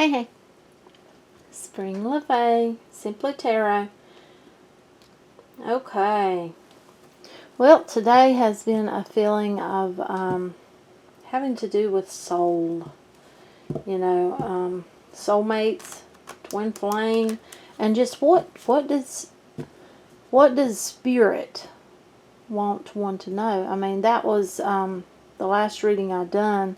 Hey, Spring LeFay, Simply Tarot. Okay. Well, today has been a feeling of having to do with soul. You know, soulmates, twin flame, and just what does spirit want one to know? I mean, that was the last reading I done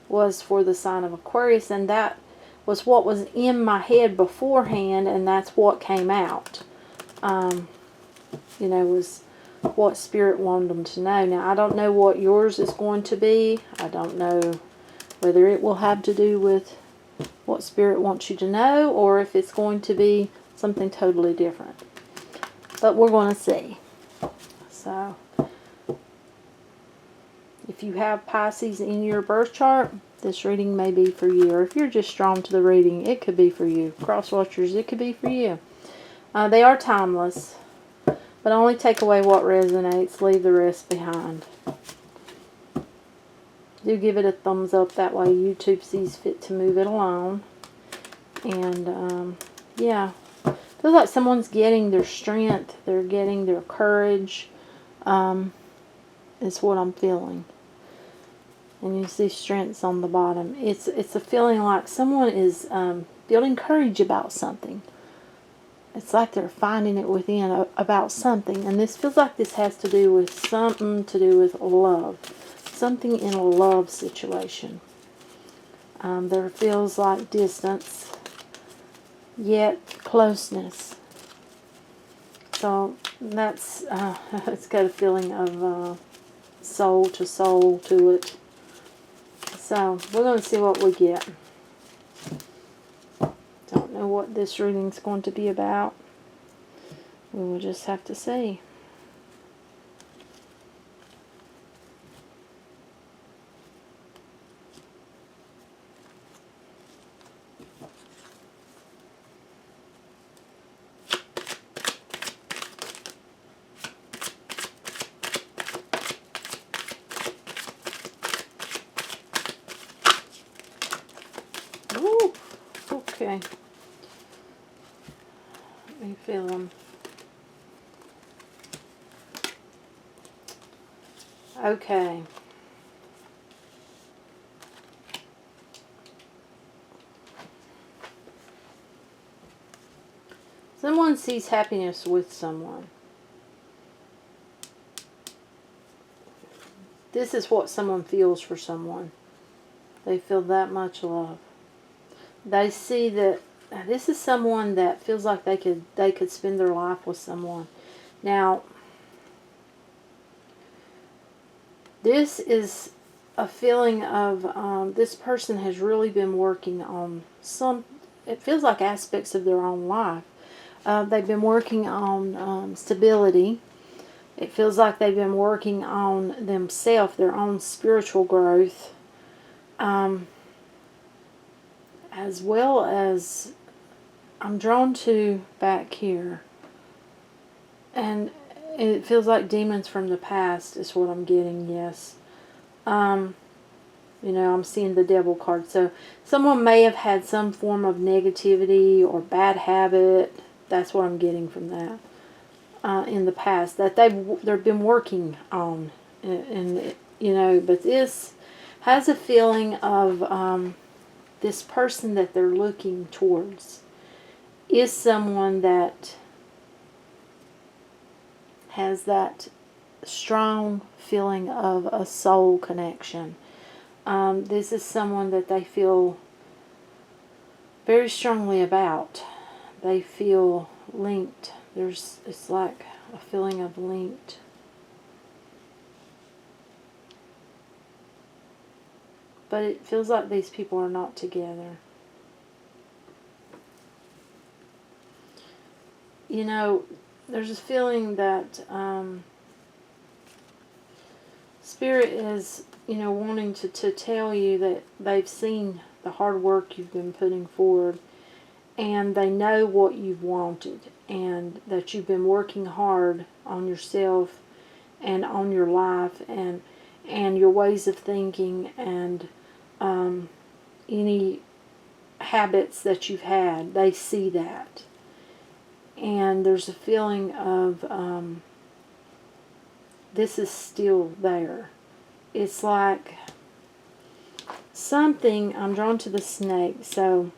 was for the sign of Aquarius, and that was what was in my head beforehand, and that's what came out. You know, was what Spirit wanted them to know. Now, I don't know what yours is going to be. I don't know whether it will have to do with what Spirit wants you to know, or if it's going to be something totally different. But we're going to see. So, if you have Pisces in your birth chart, this reading may be for you. Or if you're just drawn to the reading, it could be for you. Cross watchers, it could be for you. They are timeless, but only take away what resonates, leave the rest behind. Do give it a thumbs up, that way YouTube sees fit to move it along. And yeah, feels like someone's getting their strength, they're getting their courage, is what I'm feeling. And you see strengths on the bottom. It's a feeling like someone is building courage about something. It's like they're finding it within about something. And this feels like this has to do with something to do with love. Something in a love situation. There feels like distance, yet closeness. So that's, it's got a feeling of soul to it. So we're going to see what we get. Don't know what this reading's going to be about. We will just have to see. Ooh, okay. Let me feel them. Okay. Someone sees happiness with someone. This is what someone feels for someone. They feel that much love. They see that this is someone that feels like they could spend their life with someone. Now, this is a feeling of this person has really been working on it feels like aspects of their own life. They've been working on stability. It feels like they've been working on themselves, their own spiritual growth. As well as, I'm drawn to back here. And it feels like demons from the past is what I'm getting, yes. You know, I'm seeing the devil card. So someone may have had some form of negativity or bad habit. That's what I'm getting from that. In the past. That they've been working on. And you know, but this has a feeling of this person that they're looking towards is someone that has that strong feeling of a soul connection. This is someone that they feel very strongly about. They feel linked. It's like a feeling of linked. But it feels like these people are not together. You know, there's a feeling that Spirit is, you know, wanting to tell you that they've seen the hard work you've been putting forward, and they know what you've wanted, and that you've been working hard on yourself and on your life and your ways of thinking, and any habits that you've had. They see that. And there's a feeling of this is still there. It's like something, I'm drawn to the snake, so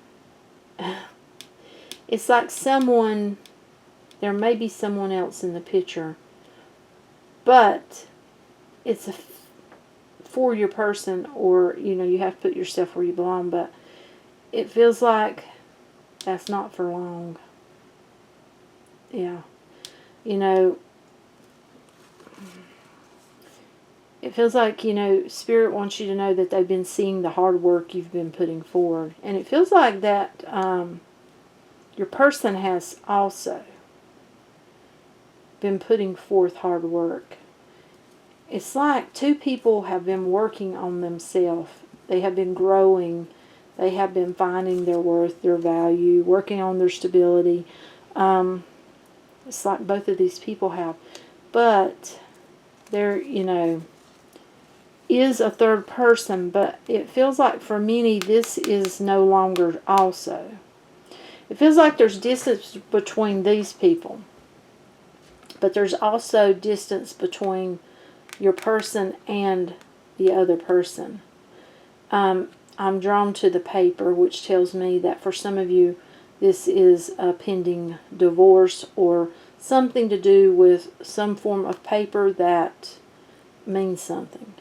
it's like someone, there may be someone else in the picture, but it's for your person, or, you know, you have to put yourself where you belong, but it feels like that's not for long. Yeah. You know, it feels like, you know, Spirit wants you to know that they've been seeing the hard work you've been putting forward. And it feels like that your person has also been putting forth hard work. It's like two people have been working on themselves. They have been growing. They have been finding their worth, their value, working on their stability. It's like both of these people have. But there, you know, is a third person, but it feels like for many this is no longer also. It feels like there's distance between these people, but there's also distance between your person and the other person. I'm drawn to the paper, which tells me that for some of you this is a pending divorce or something to do with some form of paper that means something.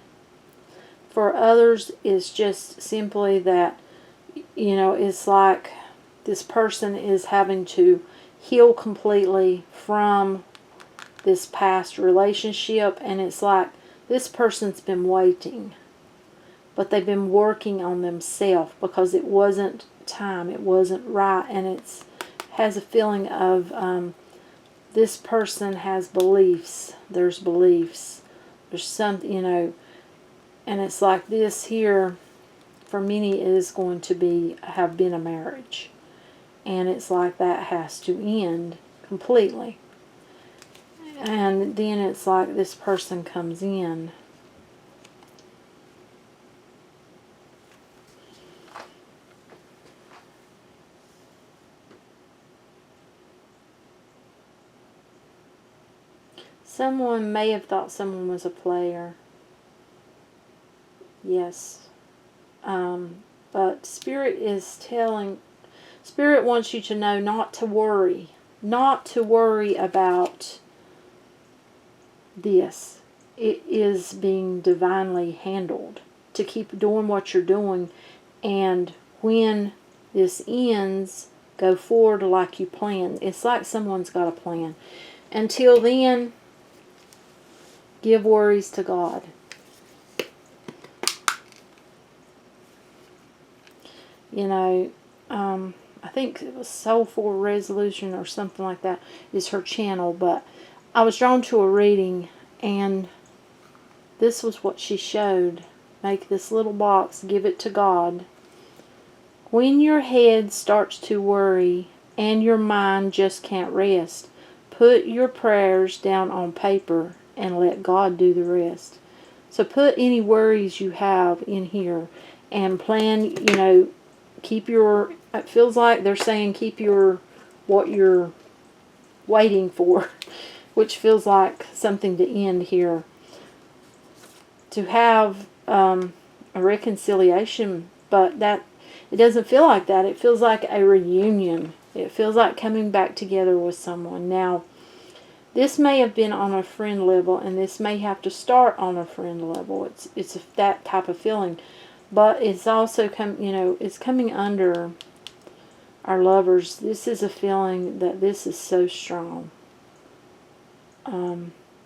For others, it's just simply that, you know, it's like this person is having to heal completely from this past relationship, and it's like this person's been waiting, but they've been working on themselves because it wasn't time, it wasn't right, and it's has a feeling of this person has beliefs. There's beliefs. There's something, you know. And it's like this here, for many, is going to have been a marriage. And it's like that has to end completely. And then it's like this person comes in. Someone may have thought someone was a player. Yes. But Spirit wants you to know not to worry. Not to worry about this. It is being divinely handled. To keep doing what you're doing. And when this ends, go forward like you planned. It's like someone's got a plan. Until then, give worries to God. You know, I think it was Soulful Resolution or something like that is her channel, but I was drawn to a reading, and this was what she showed. Make this little box, give it to God. When your head starts to worry and your mind just can't rest, put your prayers down on paper and let God do the rest. So put any worries you have in here and plan, you know, keep your, it feels like they're saying keep your, what you're waiting for, which feels like something to end here. To have a reconciliation, but that, it doesn't feel like that. It feels like a reunion. It feels like coming back together with someone. Now, this may have been on a friend level, and this may have to start on a friend level. It's that type of feeling. But it's also it's coming under our lovers. This is a feeling that this is so strong.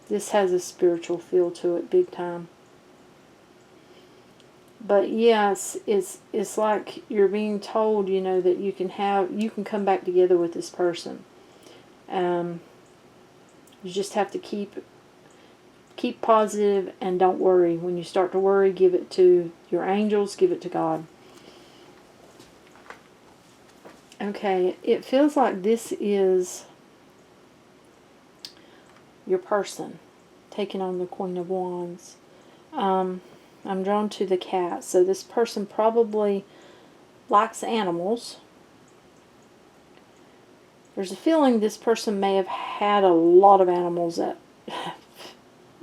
This has a spiritual feel to it, big time. But yes, it's like you're being told, you know, that you can come back together with this person. You just have to keep positive and don't worry. When you start to worry, give it to your angels, give it to God. Okay, it feels like this is your person taking on the Queen of Wands. I'm drawn to the cat. So this person probably likes animals. There's a feeling this person may have had a lot of animals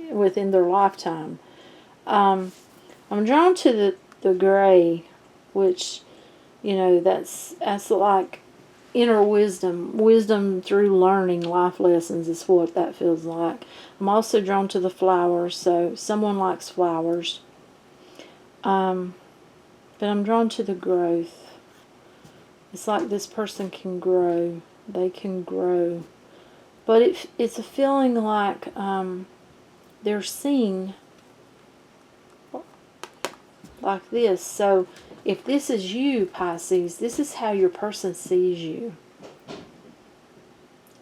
within their lifetime. I'm drawn to the gray, which, you know, that's like inner wisdom. Wisdom through learning life lessons is what that feels like. I'm also drawn to the flowers, so someone likes flowers. But I'm drawn to the growth. It's like this person can grow. They can grow. But it's a feeling like they're seen like this. So if this is you, Pisces, this is how your person sees you.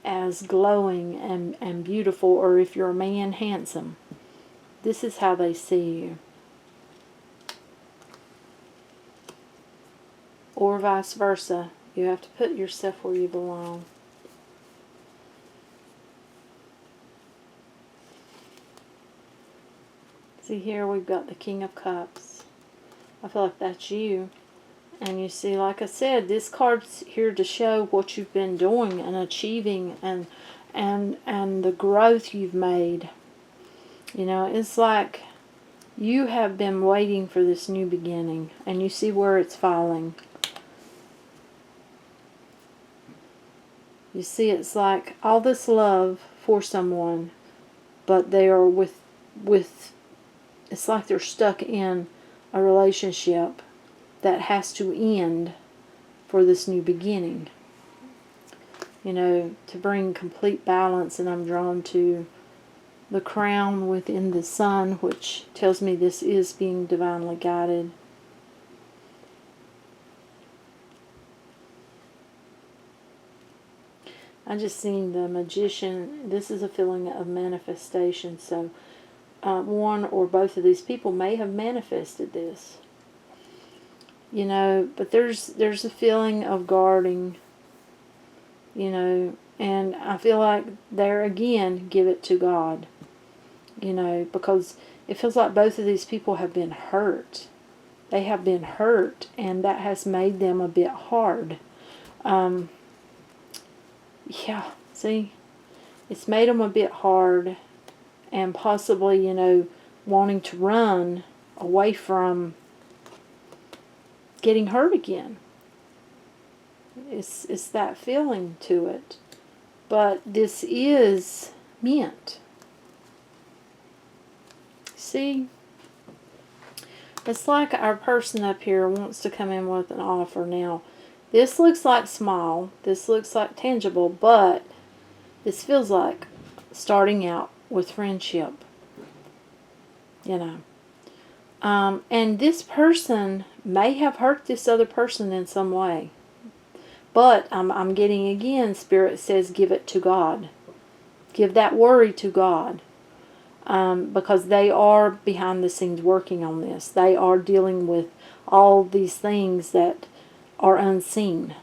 As glowing and beautiful, or if you're a man, handsome. This is how they see you. Or vice versa. You have to put yourself where you belong. See here, we've got the King of Cups. I feel like that's you. And you see, like I said, this card's here to show what you've been doing and achieving and the growth you've made. You know, it's like you have been waiting for this new beginning, and you see where it's falling. You see, it's like all this love for someone, but they are with it's like they're stuck in a relationship that has to end for this new beginning. You know, to bring complete balance, and I'm drawn to the crown within the sun, which tells me this is being divinely guided. I just seen the Magician. This is a feeling of manifestation. So one or both of these people may have manifested this. You know, but there's a feeling of guarding. You know, and I feel like there again, give it to God. You know, because it feels like both of these people have been hurt. They have been hurt, and that has made them a bit hard. Yeah, see? It's made them a bit hard, and possibly, you know, wanting to run away from getting hurt again. It's that feeling to it. But this is meant. See? It's like our person up here wants to come in with an offer. Now, this looks like small. This looks like tangible. But this feels like starting out with friendship. You know. And this person may have hurt this other person in some way. But I'm getting again, Spirit says give it to God. Give that worry to God. Because they are behind the scenes working on this. They are dealing with all these things that are unseen.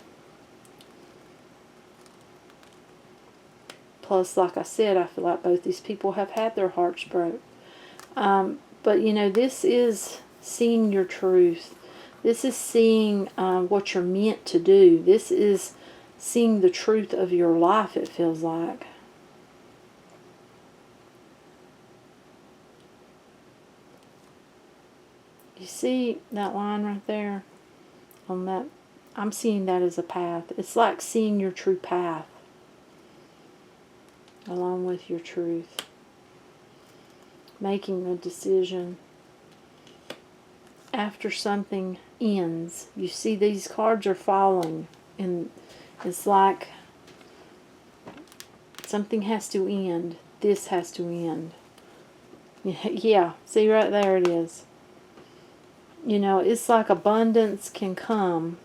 Plus, like I said, I feel like both these people have had their hearts broke. But, you know, this is seeing your truth. This is seeing what you're meant to do. This is seeing the truth of your life, it feels like. You see that line right there? On that, I'm seeing that as a path. It's like seeing your true path along with your truth. Making a decision after something ends. You see these cards are falling, and it's like something has to end. This has to end. Yeah, see right there it is. You know, it's like abundance can come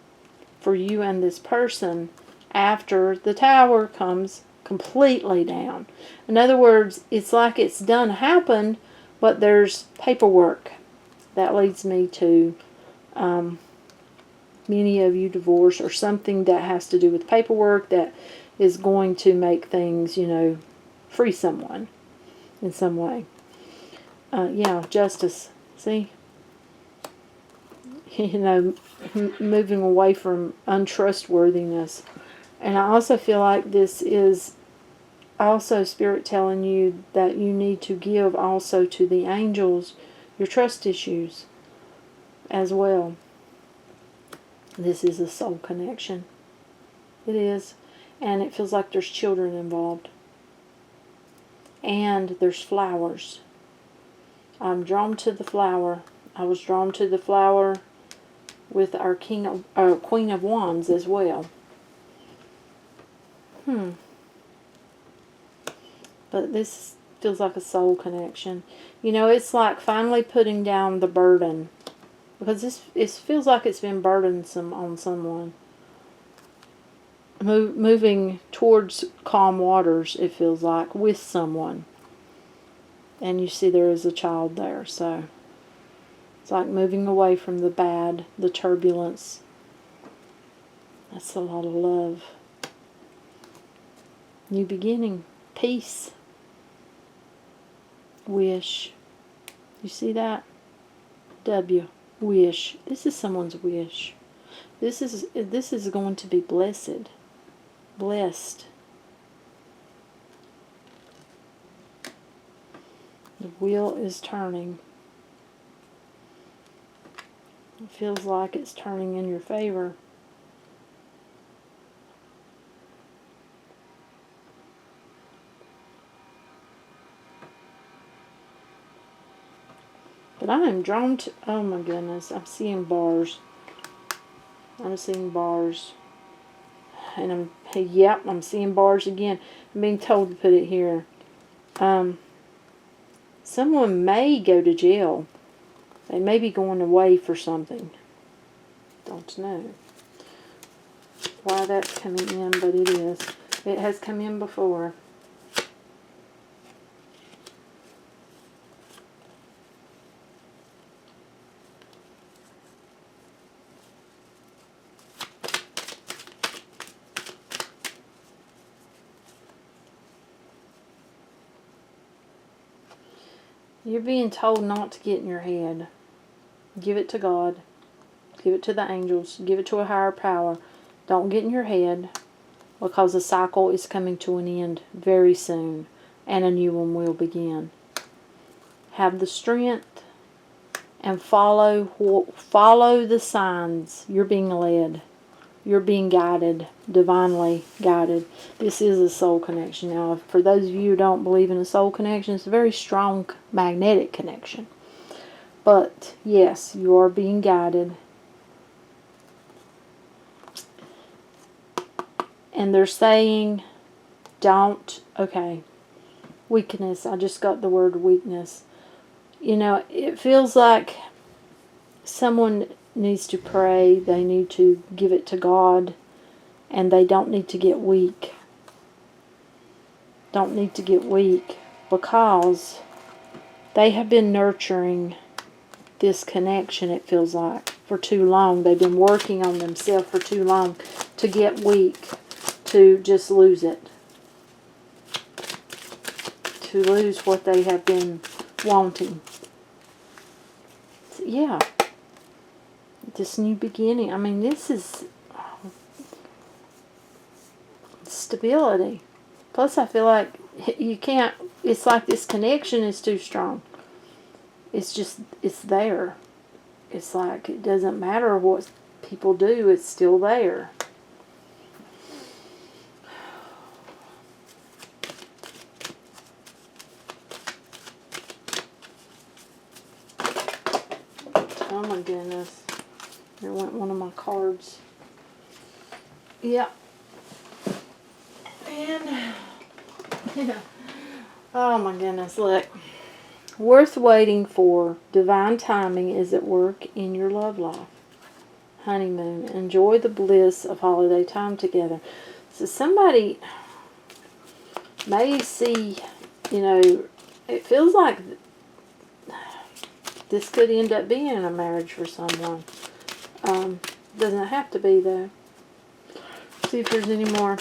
for you and this person after the tower comes completely down. In other words, it's like it's done happened, but there's paperwork. That leads me to many of you divorce, or something that has to do with paperwork that is going to make things, you know, free someone in some way. Yeah, justice. See? You know, moving away from untrustworthiness. And I also feel like this is also Spirit telling you that you need to give also to the angels your trust issues as well. This is a soul connection. It is. And it feels like there's children involved. And there's flowers. I'm drawn to the flower. I was drawn to the flower with our Queen of Wands as well. But this feels like a soul connection. You know, it's like finally putting down the burden. Because it feels like it's been burdensome on someone. Moving towards calm waters, it feels like, with someone. And you see there is a child there, so it's like moving away from the bad, the turbulence. That's a lot of love. New beginning. Peace. Wish. You see that? W. Wish. This is someone's wish. This is going to be blessed. Blessed. The wheel is turning. It feels like it's turning in your favor. But I am drawn to, oh my goodness, I'm seeing bars. I'm seeing bars. And I'm seeing bars again. I'm being told to put it here. Someone may go to jail. They may be going away for something. Don't know why that's coming in, but it is. It has come in before. You're being told not to get in your head. Give it to God. Give it to the angels. Give it to a higher power. Don't get in your head, because the cycle is coming to an end very soon, and a new one will begin. Have the strength and follow the signs. You're being led. You're being guided, divinely guided. This is a soul connection. Now, for those of you who don't believe in a soul connection, it's a very strong magnetic connection. But, yes, you are being guided. And they're saying, weakness. I just got the word weakness. You know, it feels like someone needs to pray. They need to give it to God. And they don't need to get weak. Don't need to get weak. Because they have been nurturing this connection, it feels like, for too long. They've been working on themselves for too long to get weak. To just lose it. To lose what they have been wanting. So, yeah. This new beginning. I mean, this is stability. Plus, I feel like you can't, it's like this connection is too strong. It's just, it's there. It's like it doesn't matter what people do, it's still there. Oh my goodness. There went one of my cards. Yeah. And, yeah. Oh my goodness, look. Worth waiting for. Divine timing is at work in your love life. Honeymoon. Enjoy the bliss of holiday time together. So somebody may see, you know, it feels like this could end up being a marriage for someone. Doesn't have to be, though. See if there's any more.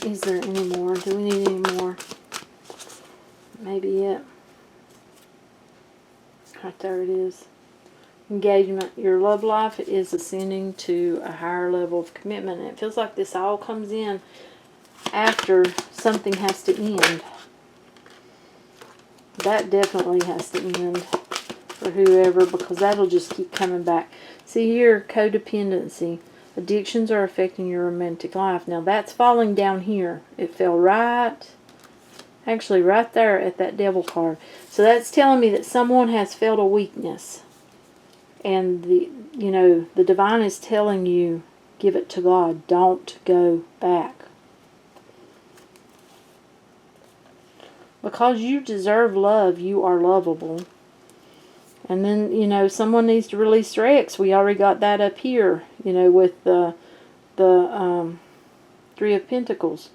Is there any more? Do we need any more? Maybe it. Right there it is. engagement. Your love life is ascending to a higher level of commitment. And it feels like this all comes in after something has to end. That definitely has to end for whoever, because that'll just keep coming back. See here, codependency. Addictions are affecting your romantic life. Now that's falling down here. It fell actually right there at that devil card. So that's telling me that someone has felt a weakness. And the divine is telling you, give it to God. Don't go back. Because you deserve love, you are lovable. And then, someone needs to release their ex. We already got that up here, with the Three of Pentacles.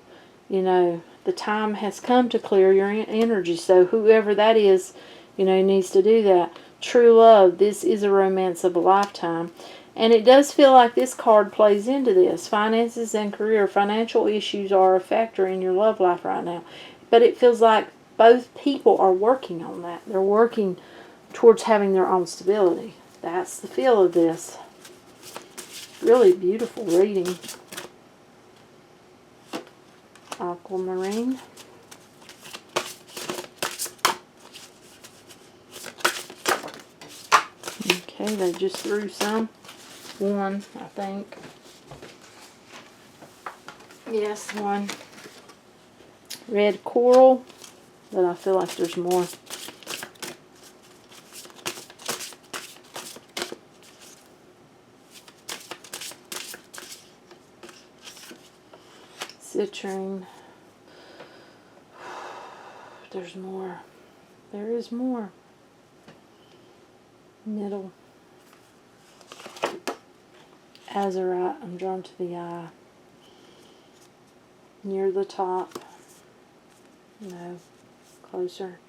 The time has come to clear your energy. So whoever that is, needs to do that. True love. This is a romance of a lifetime. And it does feel like this card plays into this. Finances and career. Financial issues are a factor in your love life right now. But it feels like both people are working on that. They're working towards having their own stability. That's the feel of this. Really beautiful reading. Aquamarine. Okay, they just threw some. One, I think. Yes, one. Red coral, but I feel like there's more. Citrine. There's more. There is more. Middle. Azurite. I'm drawn to the eye. Near the top. No. Closer.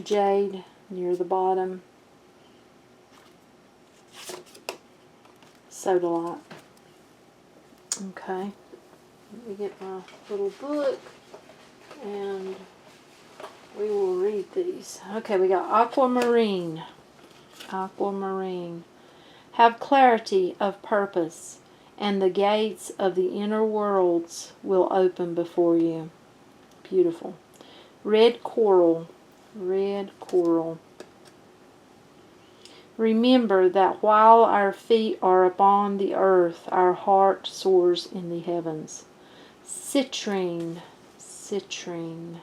Jade. Near the bottom. Sodalite. Okay. Let me get my little book and we will read these. Okay, we got aquamarine. Aquamarine. Have clarity of purpose, and the gates of the inner worlds will open before you. Beautiful. Red coral. Red coral. Remember that while our feet are upon the earth, our heart soars in the heavens. Citrine. Citrine.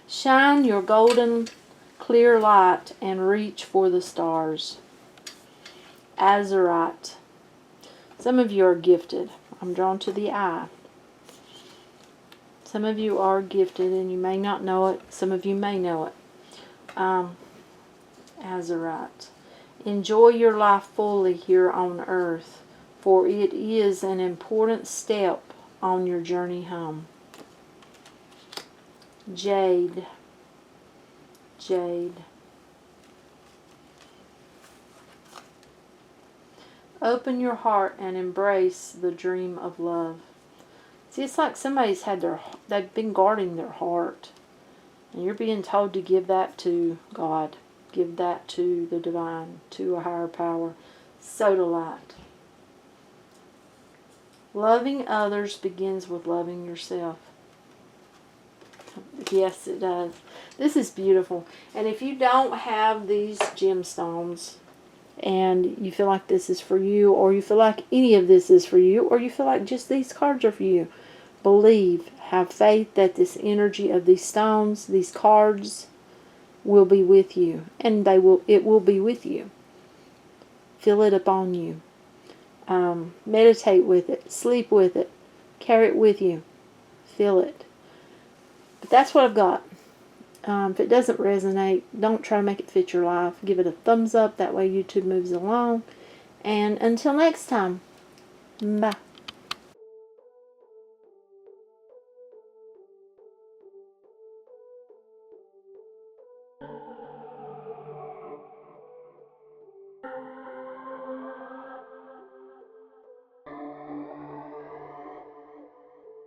Shine your golden clear light and reach for the stars. Azurite. Some of you are gifted. I'm drawn to the eye. Some of you are gifted and you may not know it. Some of you may know it. Azurite. Enjoy your life fully here on earth, for it is an important step on your journey home. Jade. Jade. Open your heart and embrace the dream of love. See, it's like somebody's they've been guarding their heart. And you're being told to give that to God. Give that to the divine, to a higher power. Sodalite. Loving others begins with loving yourself. Yes, it does. This is beautiful. And if you don't have these gemstones and you feel like this is for you, or you feel like any of this is for you, or you feel like just these cards are for you, believe, have faith that this energy of these stones, these cards, will be with you. And it will be with you. Feel it upon you. Meditate with it. Sleep with it. Carry it with you. Feel it. But that's what I've got. If it doesn't resonate, don't try to make it fit your life. Give it a thumbs up. That way YouTube moves along. And until next time, bye.